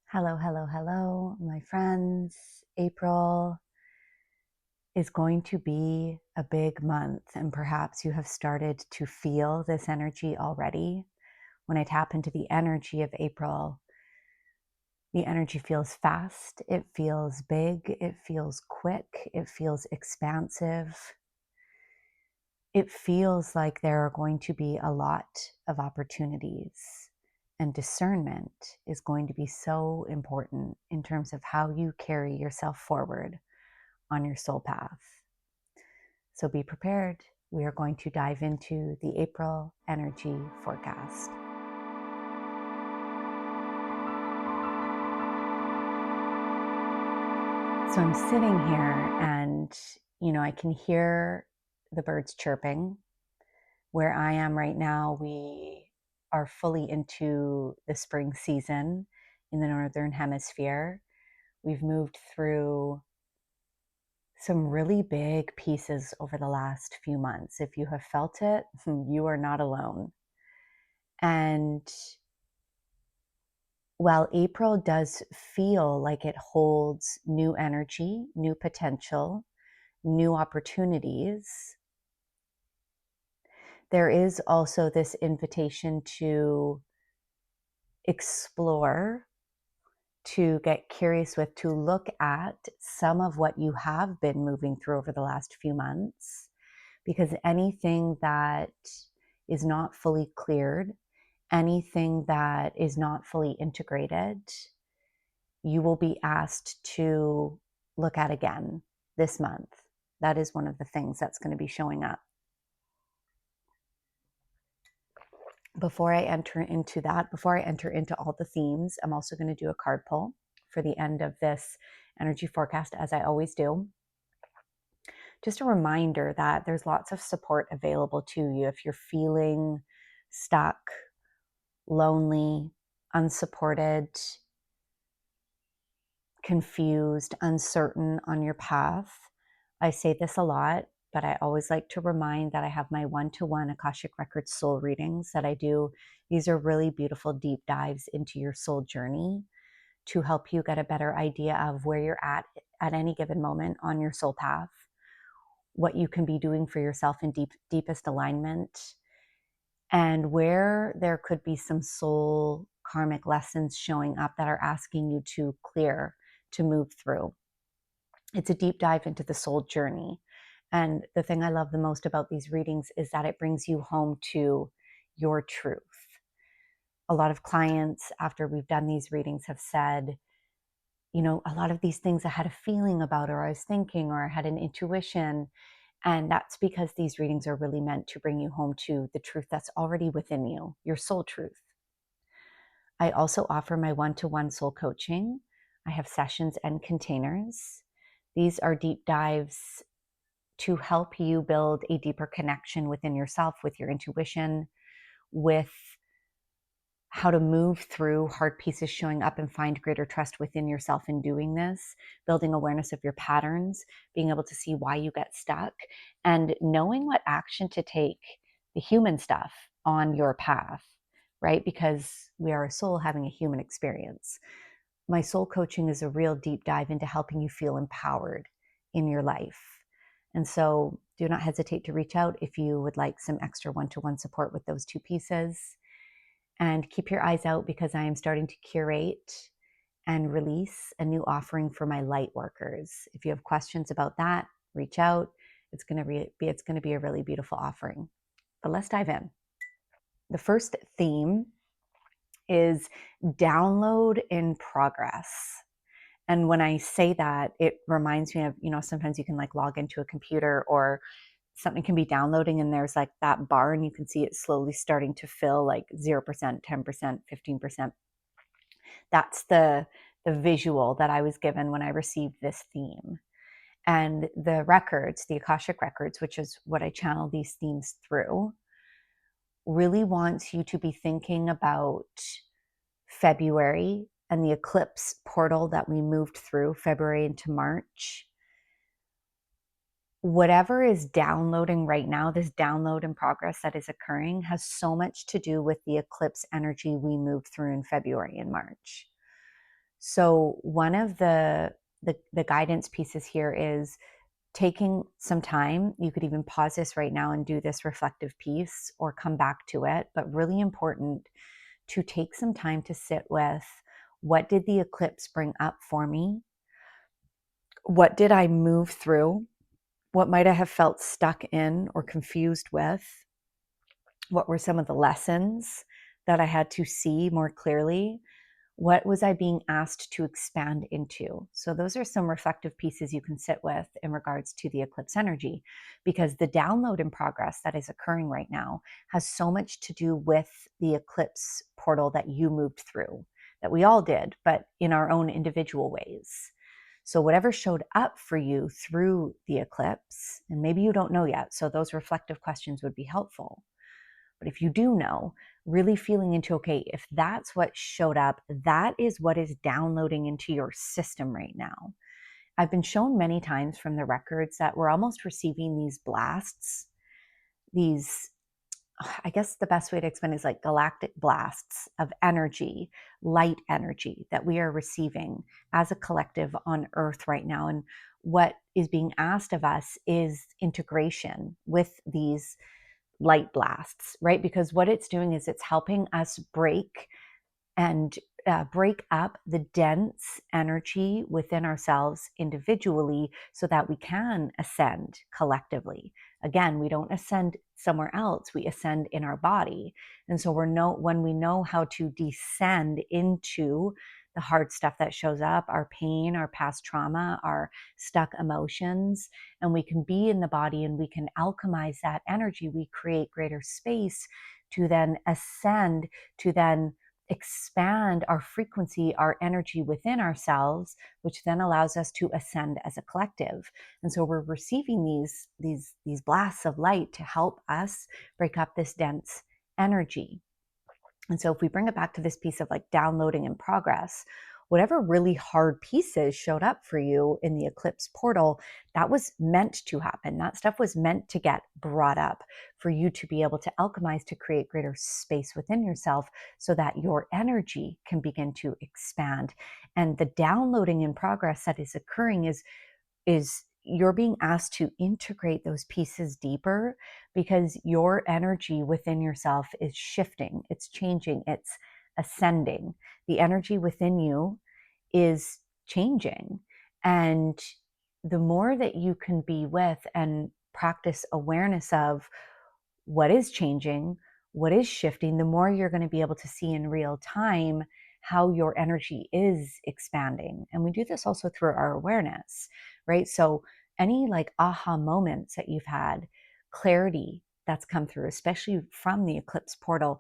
Hello, hello, hello, my friends. April is going to be a big month, and perhaps you have started to feel this energy already. When I tap into the energy of April, the energy feels fast, it feels big, it feels quick, it feels expansive. It feels like there are going to be a lot of opportunities, and discernment is going to be so important in terms of how you carry yourself forward on your soul path. So be prepared. We are going to dive into the April energy forecast. So I'm sitting here and, I can hear the birds chirping. Where I am right now, we are fully into the spring season in the Northern Hemisphere. We've moved through some really big pieces over the last few months. If you have felt it, you are not alone. And while April does feel like it holds new energy, new potential, new opportunities, there is also this invitation to explore, to get curious with, to look at some of what you have been moving through over the last few months, because anything that is not fully cleared, anything that is not fully integrated, you will be asked to look at again this month. That is one of the things that's going to be showing up. Before I enter into that, before I enter into all the themes, I'm also going to do a card pull for the end of this energy forecast, as I always do. Just a reminder that there's lots of support available to you if you're feeling stuck, lonely, unsupported, confused, uncertain on your path. I say this a lot, but I always like to remind that I have my one-to-one Akashic Records soul readings that I do. These are really beautiful deep dives into your soul journey to help you get a better idea of where you're at any given moment on your soul path, what you can be doing for yourself in deepest alignment, and where there could be some soul karmic lessons showing up that are asking you to clear, to move through. It's a deep dive into the soul journey. And the thing I love the most about these readings is that it brings you home to your truth. A lot of clients, after we've done these readings, have said, a lot of these things I had a feeling about, or I was thinking, or I had an intuition. And that's because these readings are really meant to bring you home to the truth that's already within you, your soul truth. I also offer my one-to-one soul coaching. I have sessions and containers. These are deep dives to help you build a deeper connection within yourself, with your intuition, with how to move through hard pieces showing up and find greater trust within yourself in doing this, building awareness of your patterns, being able to see why you get stuck, and knowing what action to take, the human stuff, on your path, right? Because we are a soul having a human experience. My soul coaching is a real deep dive into helping you feel empowered in your life. And so do not hesitate to reach out if you would like some extra one-to-one support with those two pieces. And keep your eyes out, because I am starting to curate and release a new offering for my light workers. If you have questions about that, reach out. It's going to be a really beautiful offering. But let's dive in. The first theme is download in progress. And when I say that, it reminds me of, sometimes you can log into a computer, or something can be downloading and there's that bar and you can see it slowly starting to fill, 0%, 10%, 15%. That's the visual that I was given when I received this theme. And the records, the Akashic Records, which is what I channel these themes through, really wants you to be thinking about February and the eclipse portal that we moved through, February into March. Whatever is downloading right now, this download in progress that is occurring, has so much to do with the eclipse energy we moved through in February and March. So one of the guidance pieces here is taking some time. You could even pause this right now and do this reflective piece or come back to it, but really important to take some time to sit with, what did the eclipse bring up for me? What did I move through? What might I have felt stuck in or confused with? What were some of the lessons that I had to see more clearly? What was I being asked to expand into? So those are some reflective pieces you can sit with in regards to the eclipse energy, because the download in progress that is occurring right now has so much to do with the eclipse portal that you moved through, that we all did, but in our own individual ways. So whatever showed up for you through the eclipse, and maybe you don't know yet, so those reflective questions would be helpful. But if you do know, really feeling into, okay, if that's what showed up, that is what is downloading into your system right now. I've been shown many times from the records that we're almost receiving these blasts, these, I guess the best way to explain is like galactic blasts of energy, light energy that we are receiving as a collective on Earth right now. And what is being asked of us is integration with these light blasts, right? Because what it's doing is it's helping us and break up the dense energy within ourselves individually so that we can ascend collectively. Again, we don't ascend somewhere else, we ascend in our body. And so when we know how to descend into the hard stuff that shows up, our pain, our past trauma, our stuck emotions, and we can be in the body and we can alchemize that energy, we create greater space to then ascend, to then expand our frequency, our energy within ourselves, which then allows us to ascend as a collective. And so we're receiving these blasts of light to help us break up this dense energy. And so if we bring it back to this piece of like downloading in progress, whatever really hard pieces showed up for you in the eclipse portal, that was meant to happen. That stuff was meant to get brought up for you to be able to alchemize, to create greater space within yourself so that your energy can begin to expand. And the downloading in progress that is occurring is you're being asked to integrate those pieces deeper, because your energy within yourself is shifting, it's changing, it's ascending. The energy within you is changing. And the more that you can be with and practice awareness of what is changing, what is shifting, the more you're going to be able to see in real time how your energy is expanding. And we do this also through our awareness, right? So any like aha moments that you've had, clarity that's come through, especially from the eclipse portal,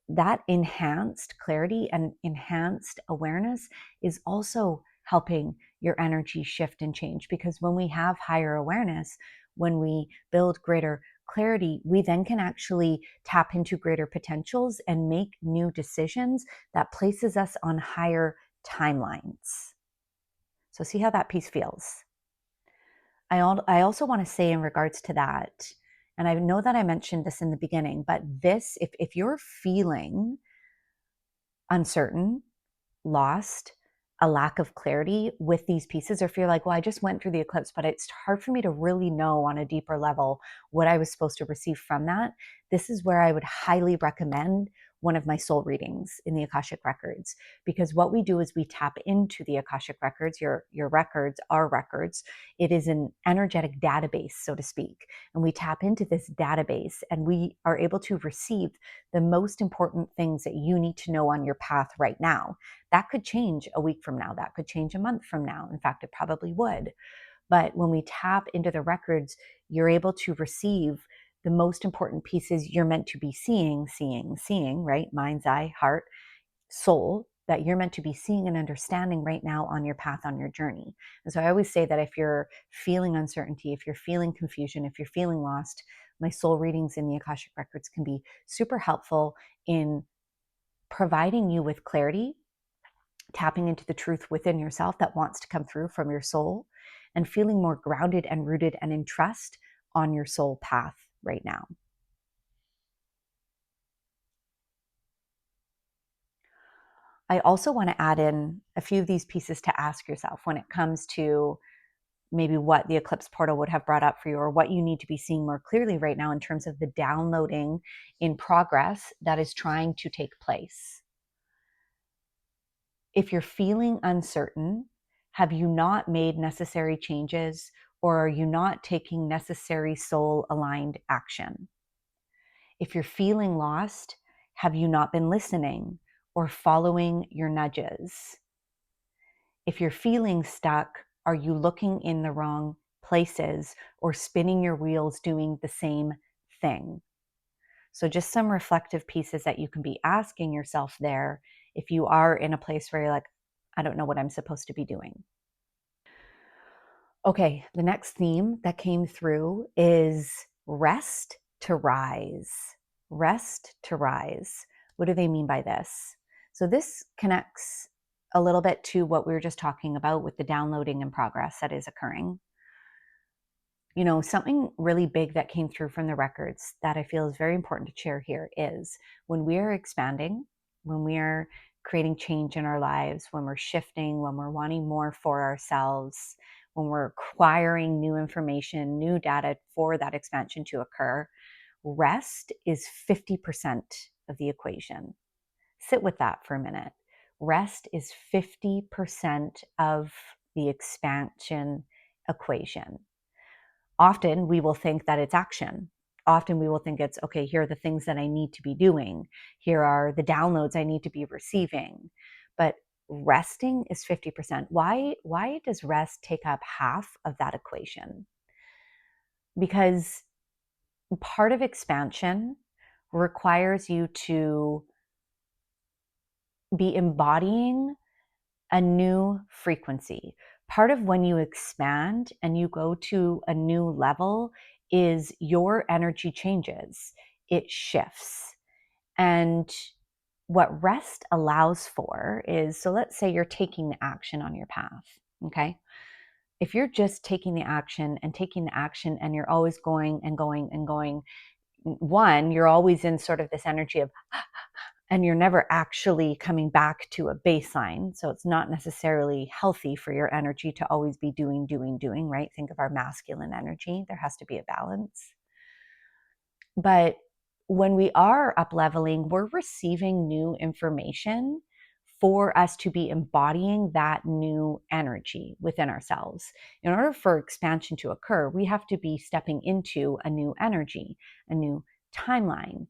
that enhanced clarity and enhanced awareness is also helping your energy shift and change. Because when we have higher awareness, when we build greater clarity, we then can actually tap into greater potentials and make new decisions that places us on higher timelines. So see how that piece feels. I also want to say in regards to that, and I know that I mentioned this in the beginning, but this, if you're feeling uncertain, lost, a lack of clarity with these pieces, or if you're like, well, I just went through the eclipse, but it's hard for me to really know on a deeper level what I was supposed to receive from that, this is where I would highly recommend one of my soul readings in the Akashic Records. Because what we do is we tap into the Akashic Records, your records, our records. It is an energetic database, so to speak. And we tap into this database and we are able to receive the most important things that you need to know on your path right now. That could change a week from now. That could change a month from now. In fact, it probably would. But when we tap into the records, you're able to receive the most important pieces you're meant to be seeing, right? Mind's eye, heart, soul, that you're meant to be seeing and understanding right now on your path, on your journey. And so I always say that if you're feeling uncertainty, if you're feeling confusion, if you're feeling lost, my soul readings in the Akashic Records can be super helpful in providing you with clarity, tapping into the truth within yourself that wants to come through from your soul, and feeling more grounded and rooted and in trust on your soul path right now. I also want to add in a few of these pieces to ask yourself when it comes to maybe what the eclipse portal would have brought up for you, or what you need to be seeing more clearly right now in terms of the downloading in progress that is trying to take place. If you're feeling uncertain, have you not made necessary changes, or are you not taking necessary soul aligned action? If you're feeling lost, have you not been listening or following your nudges? If you're feeling stuck, are you looking in the wrong places or spinning your wheels doing the same thing? So just some reflective pieces that you can be asking yourself there if you are in a place where you're like, I don't know what I'm supposed to be doing. Okay, the next theme that came through is rest to rise. Rest to rise. What do they mean by this? So this connects a little bit to what we were just talking about with the downloading in progress that is occurring. You know, something really big that came through from the records that I feel is very important to share here is when we are expanding, when we are creating change in our lives, when we're shifting, when we're wanting more for ourselves, when we're acquiring new information, new data for that expansion to occur, rest is 50% of the equation. Sit with that for a minute. Rest is 50% of the expansion equation. Often we will think that it's action. Often we will think it's, okay, here are the things that I need to be doing. Here are the downloads I need to be receiving. But resting is 50%. Why does rest take up half of that equation? Because part of expansion requires you to be embodying a new frequency. Part of when you expand and you go to a new level is your energy changes, it shifts. And what rest allows for is, so let's say you're taking the action on your path, okay? If you're just taking the action and you're always going and going and going, one, you're always in sort of this energy of, and you're never actually coming back to a baseline. So it's not necessarily healthy for your energy to always be doing, right? Think of our masculine energy. There has to be a balance. But when we are up leveling, we're receiving new information for us to be embodying that new energy within ourselves. In order for expansion to occur, we have to be stepping into a new energy, a new timeline.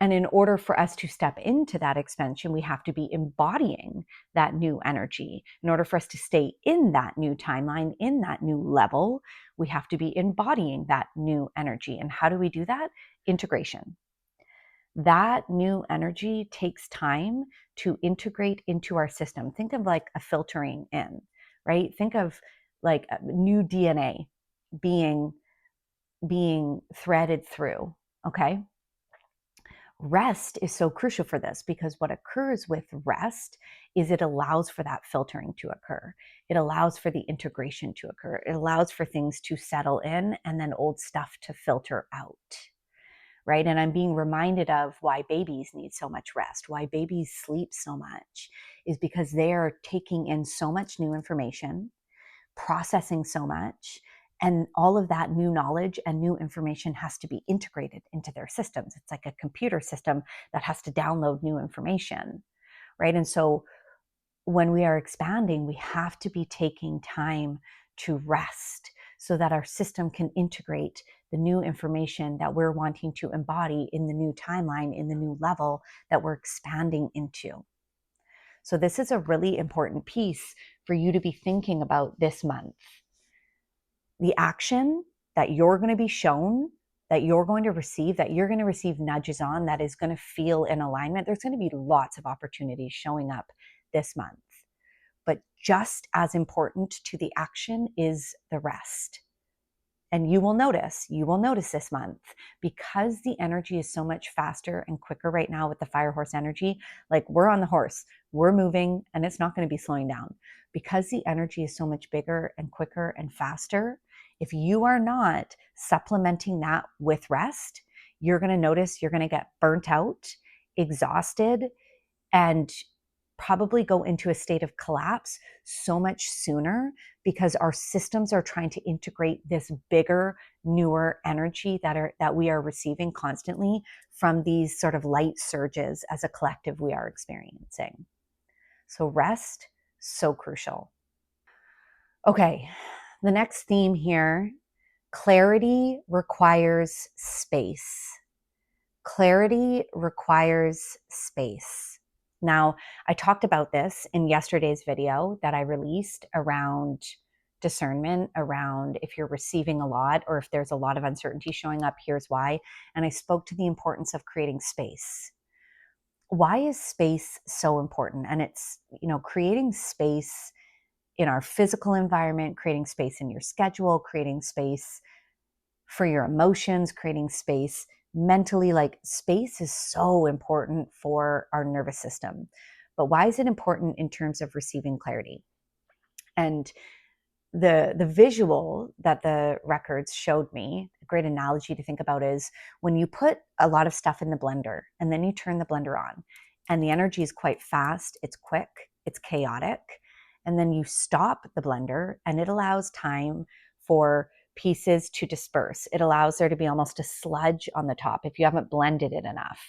And in order for us to step into that expansion, we have to be embodying that new energy. In order for us to stay in that new timeline, in that new level, we have to be embodying that new energy. And how do we do that? Integration. That new energy takes time to integrate into our system. Think of like a filtering in, right? Think of like a new DNA being threaded through, okay? Rest is so crucial for this because what occurs with rest is it allows for that filtering to occur. It allows for the integration to occur. It allows for things to settle in and then old stuff to filter out, right? And I'm being reminded of why babies need so much rest, why babies sleep so much, is because they are taking in so much new information, processing so much, and all of that new knowledge and new information has to be integrated into their systems. It's like a computer system that has to download new information, right? And so when we are expanding, we have to be taking time to rest so that our system can integrate the new information that we're wanting to embody in the new timeline, in the new level that we're expanding into. So this is a really important piece for you to be thinking about this month. The action that you're going to be shown, that you're going to receive, that you're going to receive nudges on, that is going to feel in alignment, there's going to be lots of opportunities showing up this month. But just as important to the action is the rest. And you will notice this month, because the energy is so much faster and quicker right now with the fire horse energy, like we're on the horse, we're moving, and it's not going to be slowing down. Because the energy is so much bigger and quicker and faster, if you are not supplementing that with rest, you're going to notice you're going to get burnt out, exhausted, and probably go into a state of collapse so much sooner because our systems are trying to integrate this bigger, newer energy that we are receiving constantly from these sort of light surges as a collective we are experiencing. So rest, so crucial. Okay, the next theme here, clarity requires space. Clarity requires space. Now, I talked about this in yesterday's video that I released around discernment, around if you're receiving a lot or if there's a lot of uncertainty showing up, here's why. And I spoke to the importance of creating space. Why is space so important? And it's, creating space in our physical environment, creating space in your schedule, creating space for your emotions, creating space mentally. Like, space is so important for our nervous system. But why is it important in terms of receiving clarity? And the visual that the records showed me, a great analogy to think about is when you put a lot of stuff in the blender and then you turn the blender on and the energy is quite fast, it's quick, it's chaotic, and then you stop the blender and it allows time for pieces to disperse. It allows there to be almost a sludge on the top. If you haven't blended it enough,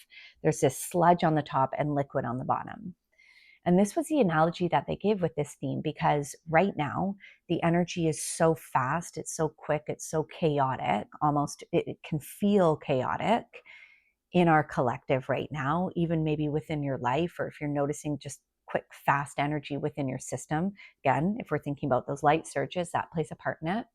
there's this sludge on the top and liquid on the bottom. And this was the analogy that they gave with this theme, because right now the energy is so fast, it's so quick, it's so chaotic, almost it can feel chaotic in our collective right now, even maybe within your life, or if you're noticing just quick, fast energy within your system. Again, if we're thinking about those light surges, that plays a part in it.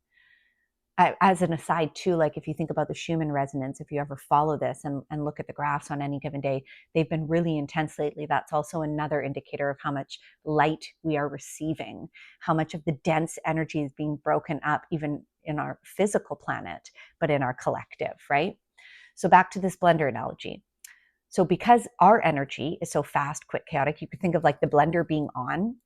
As an aside too, like if you think about the Schumann resonance, if you ever follow this and look at the graphs on any given day, they've been really intense lately. That's also another indicator of how much light we are receiving, how much of the dense energy is being broken up, even in our physical planet, but in our collective, right? So back to this blender analogy. So because our energy is so fast, quick, chaotic, you could think of like the blender being on.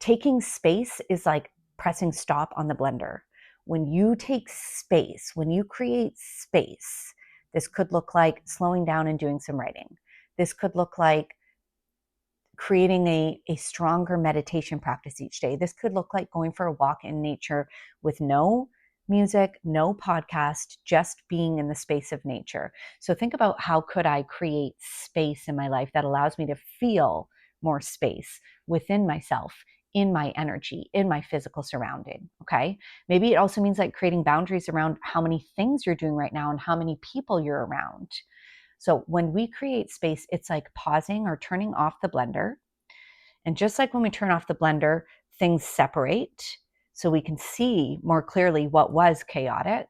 Taking space is like pressing stop on the blender. When you take space, when you create space, this could look like slowing down and doing some writing. This could look like creating a stronger meditation practice each day. This could look like going for a walk in nature with no music, no podcast, just being in the space of nature. So think about, how could I create space in my life that allows me to feel more space within myself, in my energy, in my physical surrounding, okay? Maybe it also means like creating boundaries around how many things you're doing right now and how many people you're around. So when we create space, it's like pausing or turning off the blender. And just like when we turn off the blender, things separate so we can see more clearly what was chaotic.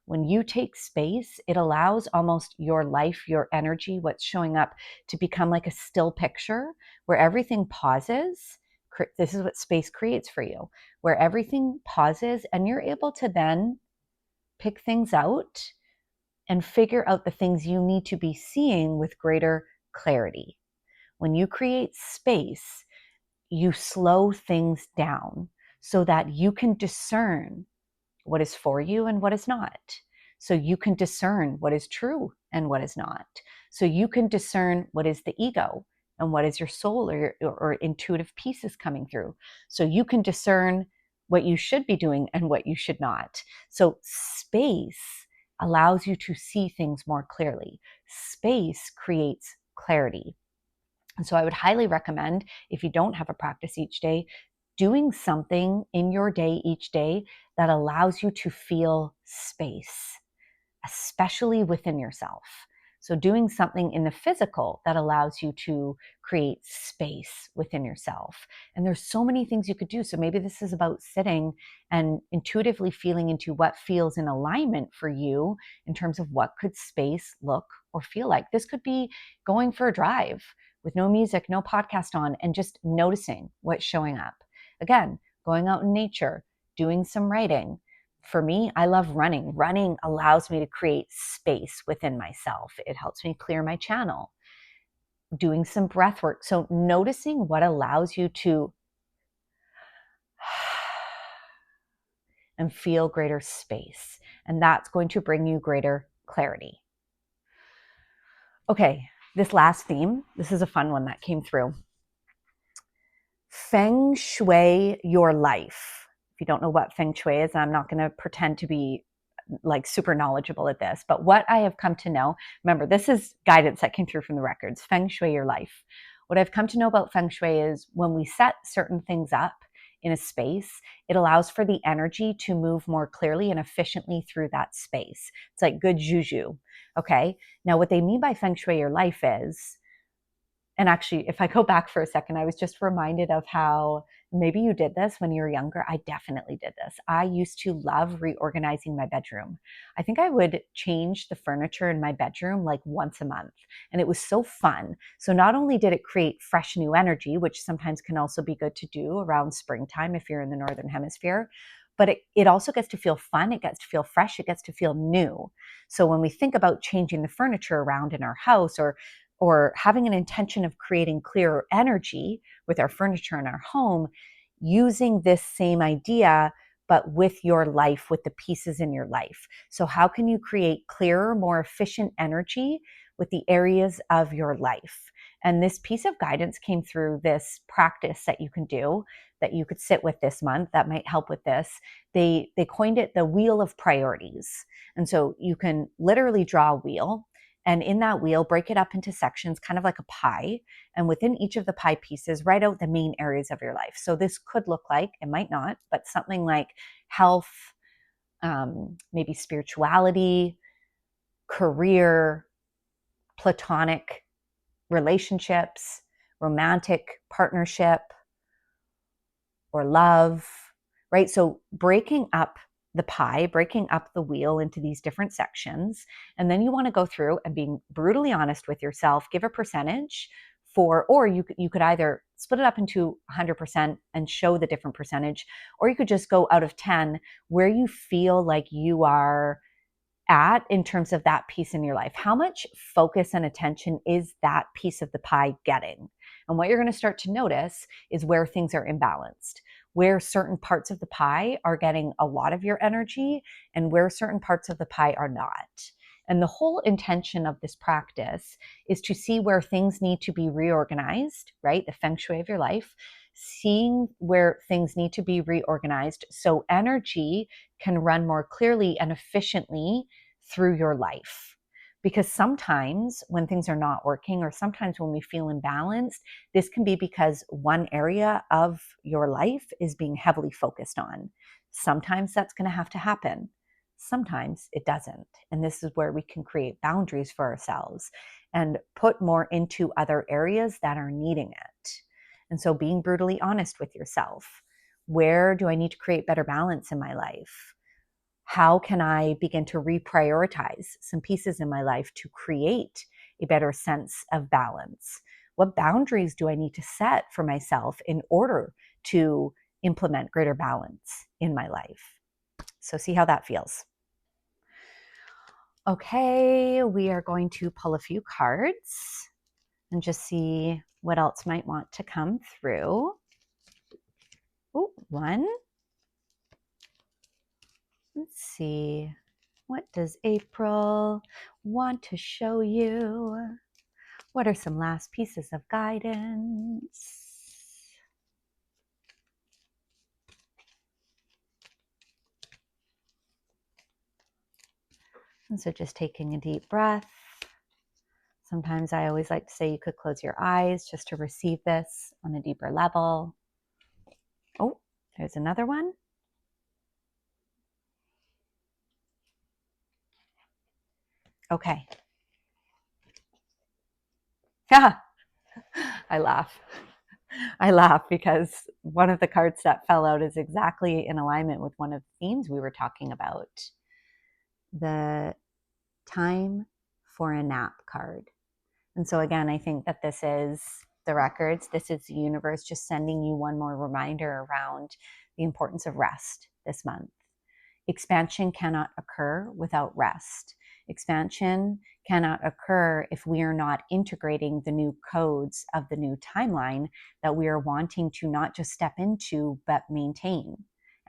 When you take space, it allows almost your life, your energy, what's showing up, to become like a still picture where everything pauses. This is what space creates for you, where everything pauses and you're able to then pick things out and figure out the things you need to be seeing with greater clarity. When you create space, you slow things down so that you can discern what is for you and what is not. So you can discern what is true and what is not. So you can discern what is the ego and what is your soul or intuitive pieces coming through. So you can discern what you should be doing and what you should not. So space allows you to see things more clearly. Space creates clarity. And so I would highly recommend, if you don't have a practice each day, doing something in your day each day that allows you to feel space, especially within yourself. So doing something in the physical that allows you to create space within yourself. And there's so many things you could do. So maybe this is about sitting and intuitively feeling into what feels in alignment for you in terms of what could space look or feel like. This could be going for a drive with no music, no podcast on, and just noticing what's showing up. Again, going out in nature, doing some writing. For me, I love running. Running allows me to create space within myself. It helps me clear my channel. Doing some breath work. So noticing what allows you to and feel greater space. And that's going to bring you greater clarity. Okay, this last theme, this is a fun one that came through. feng shui your life. If you don't know what feng shui is, I'm not going to pretend to be like super knowledgeable at this, but what I have come to know, remember, this is guidance that came through from the records, feng shui your life. What I've come to know about feng shui is when we set certain things up in a space, it allows for the energy to move more clearly and efficiently through that space. It's like good juju. Okay. Now, what they mean by feng shui your life is, and actually, if I go back for a second, I was just reminded of how maybe you did this when you were younger. I definitely did this. I used to love reorganizing my bedroom. I think I would change the furniture in my bedroom like once a month, and it was so fun. So not only did it create fresh new energy, which sometimes can also be good to do around springtime if you're in the Northern Hemisphere, but it also gets to feel fun. It gets to feel fresh. It gets to feel new. So when we think about changing the furniture around in our house, or having an intention of creating clearer energy with our furniture in our home, using this same idea, but with your life, with the pieces in your life. So how can you create clearer, more efficient energy with the areas of your life? And this piece of guidance came through this practice that you can do, that you could sit with this month, that might help with this. They coined it the wheel of priorities. And so you can literally draw a wheel, and in that wheel, break it up into sections, kind of like a pie. And within each of the pie pieces, write out the main areas of your life. So this could look like, it might not, but something like health, maybe spirituality, career, platonic relationships, romantic partnership, or love, right? So breaking up the pie, breaking up the wheel into these different sections. And then you want to go through and being brutally honest with yourself, give a percentage for, or you could either split it up into 100% and show the different percentage, or you could just go out of 10 where you feel like you are at in terms of that piece in your life. How much focus and attention is that piece of the pie getting? And what you're going to start to notice is where things are imbalanced, where certain parts of the pie are getting a lot of your energy and where certain parts of the pie are not. And the whole intention of this practice is to see where things need to be reorganized, right? The feng shui of your life, seeing where things need to be reorganized so energy can run more clearly and efficiently through your life. Because sometimes when things are not working, or sometimes when we feel imbalanced, this can be because one area of your life is being heavily focused on. Sometimes that's going to have to happen. Sometimes it doesn't. And this is where we can create boundaries for ourselves and put more into other areas that are needing it. And so being brutally honest with yourself. Where do I need to create better balance in my life? How can I begin to reprioritize some pieces in my life to create a better sense of balance? What boundaries do I need to set for myself in order to implement greater balance in my life? So see how that feels. Okay, we are going to pull a few cards and just see what else might want to come through. Oh, one. Let's see. What does April want to show you? What are some last pieces of guidance? And so just taking a deep breath. Sometimes I always like to say you could close your eyes just to receive this on a deeper level. Oh, there's another one. Okay. Yeah, I laugh. I laugh because one of the cards that fell out is exactly in alignment with one of the themes we were talking about. The time for a nap card. And so again, I think that this is the records. This is the universe just sending you one more reminder around the importance of rest this month. Expansion cannot occur without rest. Expansion cannot occur if we are not integrating the new codes of the new timeline that we are wanting to not just step into, but maintain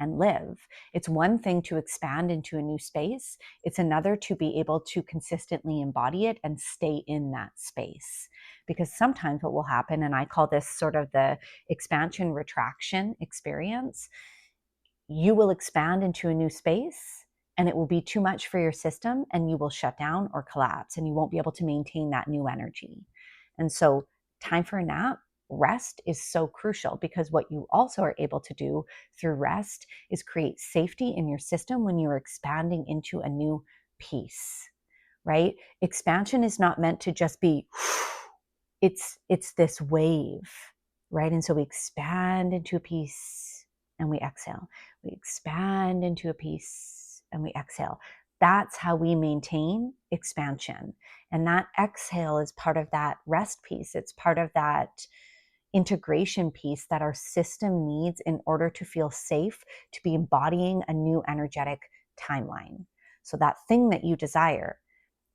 and live. It's one thing to expand into a new space. It's another to be able to consistently embody it and stay in that space. Because sometimes what will happen, and I call this sort of the expansion retraction experience, you will expand into a new space and it will be too much for your system and you will shut down or collapse and you won't be able to maintain that new energy. And so time for a nap, rest is so crucial, because what you also are able to do through rest is create safety in your system when you're expanding into a new piece, right? Expansion is not meant to just be, it's this wave, right? And so we expand into a piece and we exhale. We expand into a piece and we exhale. That's how we maintain expansion. And that exhale is part of that rest piece. It's part of that integration piece that our system needs in order to feel safe, to be embodying a new energetic timeline. So that thing that you desire,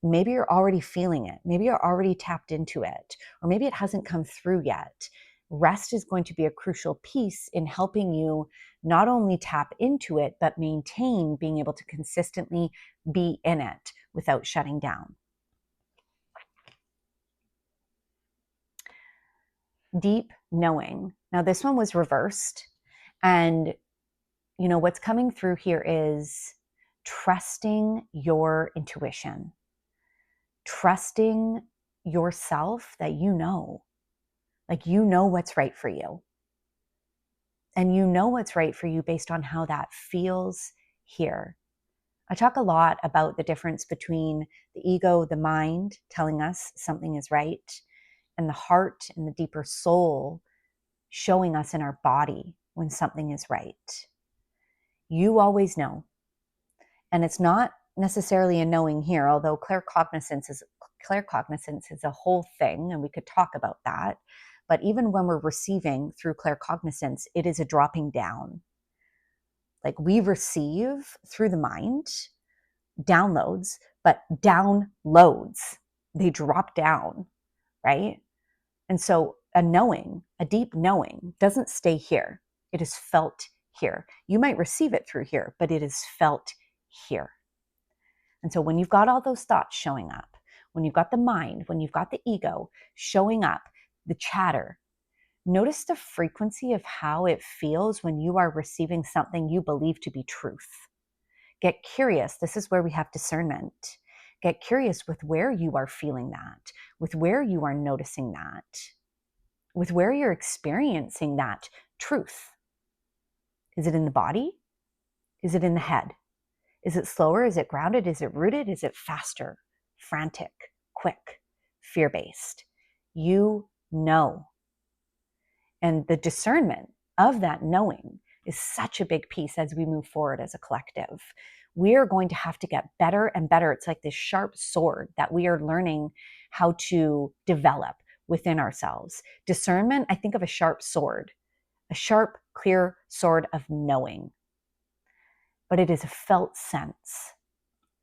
maybe you're already feeling it. Maybe you're already tapped into it, or maybe it hasn't come through yet. Rest is going to be a crucial piece in helping you not only tap into it, but maintain being able to consistently be in it without shutting down. Deep knowing. Now, this one was reversed. And, what's coming through here is trusting your intuition, trusting yourself that like what's right for you. And what's right for you based on how that feels here. I talk a lot about the difference between the ego, the mind telling us something is right, and the heart and the deeper soul showing us in our body when something is right. You always know. And it's not necessarily a knowing here, although claircognizance is a whole thing, and we could talk about that. But even when we're receiving through claircognizance, it is a dropping down. Like, we receive through the mind downloads, but downloads, they drop down, right? And so a knowing, a deep knowing, doesn't stay here. It is felt here. You might receive it through here, but it is felt here. And so when you've got all those thoughts showing up, when you've got the mind, when you've got the ego showing up, the chatter, notice the frequency of how it feels when you are receiving something you believe to be truth. Get curious. This is where we have discernment. Get curious with where you are feeling that, with where you are noticing that, with where you're experiencing that truth. Is it in the body? Is it in the head? Is it slower? Is it grounded? Is it rooted? Is it faster, frantic, quick, fear-based? You know. And the discernment of that knowing is such a big piece as we move forward as a collective. We are going to have to get better and better. It's like this sharp sword that we are learning how to develop within ourselves. Discernment, I think of a sharp sword, a sharp, clear sword of knowing. But it is a felt sense.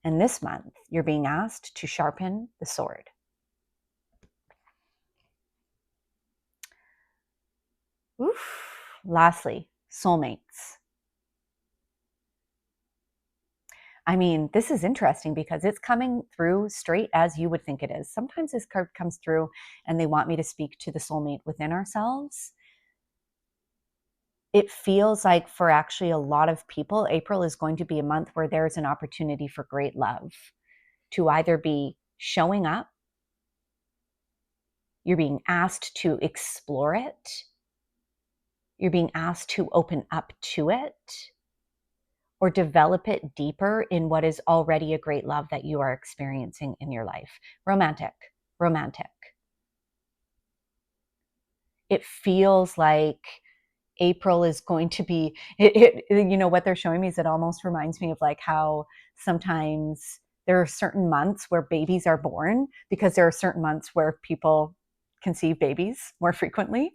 And this month, you're being asked to sharpen the sword. Oof. Lastly, soulmates. I mean, this is interesting because it's coming through straight as you would think it is. Sometimes this card comes through and they want me to speak to the soulmate within ourselves. It feels like for actually a lot of people, April is going to be a month where there's an opportunity for great love to either be showing up, you're being asked to explore it, you're being asked to open up to it, or develop it deeper in what is already a great love that you are experiencing in your life. Romantic. It feels like April is going to be, what they're showing me is it almost reminds me of like how sometimes there are certain months where babies are born because there are certain months where people conceive babies more frequently.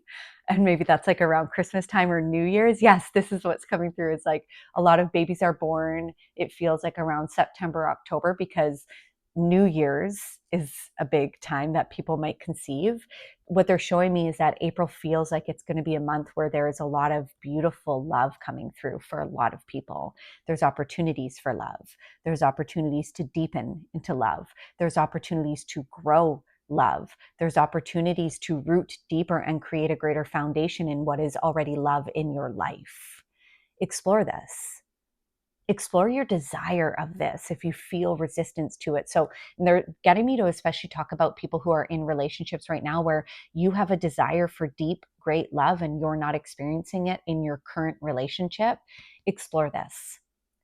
And maybe that's like around Christmas time or New Year's. Yes, this is what's coming through. It's like a lot of babies are born. It feels like around September, October, because New Year's is a big time that people might conceive. What they're showing me is that April feels like it's going to be a month where there is a lot of beautiful love coming through for a lot of people. There's opportunities for love. There's opportunities to deepen into love. There's opportunities to grow love. There's opportunities to root deeper and create a greater foundation in what is already love in your life. Explore this. Explore your desire of this if you feel resistance to it. So they're getting me to especially talk about people who are in relationships right now where you have a desire for deep, great love and you're not experiencing it in your current relationship. Explore this.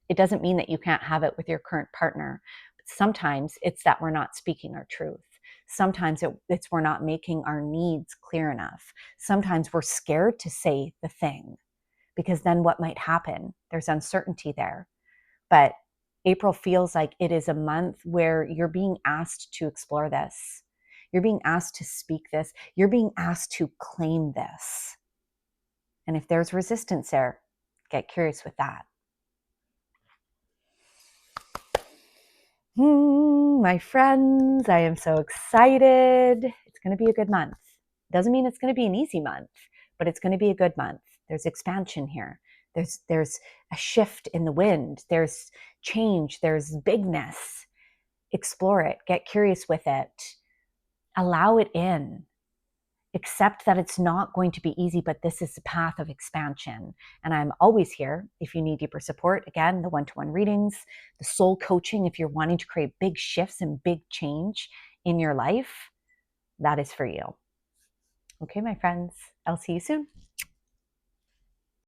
It doesn't mean that you can't have it with your current partner. Sometimes it's that we're not speaking our truth. Sometimes it's we're not making our needs clear enough. Sometimes we're scared to say the thing because then what might happen? There's uncertainty there. But April feels like it is a month where you're being asked to explore this. You're being asked to speak this. You're being asked to claim this. And if there's resistance there, get curious with that. My friends, I am so excited. It's going to be a good month. Doesn't mean it's going to be an easy month, but it's going to be a good month. There's expansion here. There's a shift in the wind. There's change. There's bigness. Explore it. Get curious with it. Allow it in. Accept that it's not going to be easy, but this is the path of expansion. And I'm always here if you need deeper support. Again, the one-to-one readings, the soul coaching, if you're wanting to create big shifts and big change in your life, that is for you. Okay, my friends, I'll see you soon.